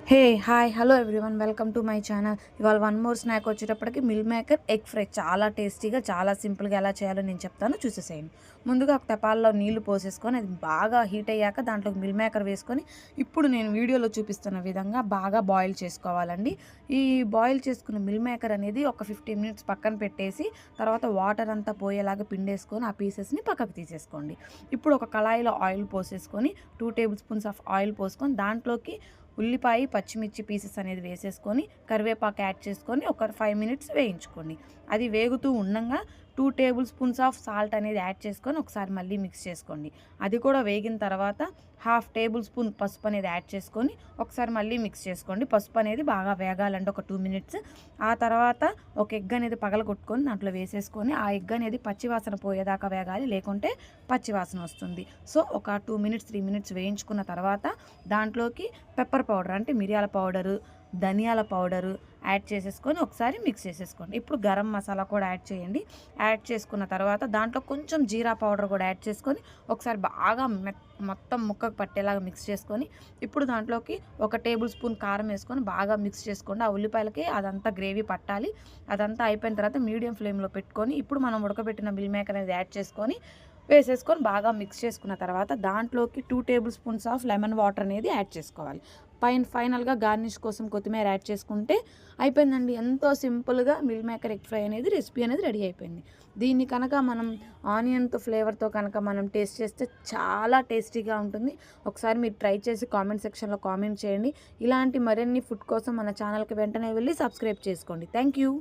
Hey hi hello everyone welcome to my channel. ఇవాళ one more snack వచ్చేటప్పటికి meal maker egg fry చాలా టేస్టీగా చాలా సింపుల్గా ఎలా చేయాలో నేను చెప్తాను, చూసేసేయండి. ముందుగా ఒక తెపాల్లో నీళ్లు పోసేసుకొని అది బాగా హీట్ అయ్యాక దాంట్లోకి మిల్ మేకర్ వేసుకొని ఇప్పుడు నేను వీడియోలో చూపిస్తున్న విధంగా బాగా బాయిల్ చేసుకోవాలండి. ఈ బాయిల్ చేసుకున్న మిల్ మేకర్ అనేది ఒక 15 మినిట్స్ పక్కన పెట్టేసి తర్వాత వాటర్ అంతా పోయేలాగా పిండేసుకొని ఆ పీసెస్ని పక్కకు తీసేసుకోండి. ఇప్పుడు ఒక కళాయిలో ఆయిల్ పోసేసుకొని 2 టేబుల్ స్పూన్స్ ఆఫ్ ఆయిల్ పోసుకొని దాంట్లోకి ఉల్లిపాయ పచ్చిమిర్చి పీసెస్ అనేది వేసేసుకొని కరివేపాకు యాడ్ చేసుకొని ఒక 5 మినిట్స్ వేయించుకోండి. అది వేగుతూ ఉండగా 2 టేబుల్ స్పూన్స్ ఆఫ్ సాల్ట్ అనేది యాడ్ చేసుకొని ఒకసారి మళ్ళీ మిక్స్ చేసుకోండి. అది కూడా వేగిన తర్వాత 1/2 టేబుల్ స్పూన్ పసుపు అనేది యాడ్ చేసుకొని ఒకసారి మళ్ళీ మిక్స్ చేసుకోండి. పసుపు అనేది బాగా వేగాలంటే ఒక 2 మినిట్స్. ఆ తర్వాత ఒక ఎగ్ అనేది పగలగొట్టుకొని దాంట్లో వేసేసుకొని ఆ ఎగ్ అనేది పచ్చివాసన పోయేదాకా వేగాలి, లేకుంటే పచ్చివాసన వస్తుంది. సో ఒక 2 మినిట్స్ 3 మినిట్స్ వేయించుకున్న తర్వాత దాంట్లోకి పెప్పర్ పౌడర్ అంటే మిరియాల పౌడరు, ధనియాల పౌడరు యాడ్ చేసేసుకొని ఒకసారి మిక్స్ చేసేసుకోండి. ఇప్పుడు గరం మసాలా కూడా యాడ్ చేయండి. యాడ్ చేసుకున్న తర్వాత దాంట్లో కొంచెం జీరా పౌడర్ కూడా యాడ్ చేసుకొని ఒకసారి బాగా మొత్తం ముక్కకు పట్టేలాగా మిక్స్ చేసుకొని ఇప్పుడు దాంట్లోకి ఒక టేబుల్ స్పూన్ కారం వేసుకొని బాగా మిక్స్ చేసుకోండి. ఆ ఉల్లిపాయలకి అదంతా గ్రేవీ పట్టాలి. అదంతా అయిపోయిన తర్వాత మీడియం ఫ్లేమ్లో పెట్టుకొని ఇప్పుడు మనం ఉడకబెట్టిన మిల్ మేకర్ అనేది యాడ్ చేసుకొని వేసేసుకొని బాగా మిక్స్ చేసుకున్న తర్వాత దాంట్లోకి 2 table spoons of lemon water అనేది యాడ్ చేసుకోవాలి. ఫైనల్గా గార్నిష్ కోసం కొత్తిమీర యాడ్ చేసుకుంటే అయిపోయిందండి. ఎంతో సింపుల్గా మిల్ మేకర్ ఎగ్ ఫ్రై అనేది రెసిపీ అనేది రెడీ అయిపోయింది. దీన్ని కనుక మనం ఆనియన్తో ఫ్లేవర్తో కనుక మనం టేస్ట్ చేస్తే చాలా టేస్టీగా ఉంటుంది. ఒకసారి మీరు ట్రై చేసి కామెంట్ సెక్షన్లో కామెంట్ చేయండి. ఇలాంటి మరిన్ని ఫుడ్ కోసం మన ఛానల్కి వెంటనే వెళ్ళి సబ్స్క్రైబ్ చేసుకోండి. Thank you.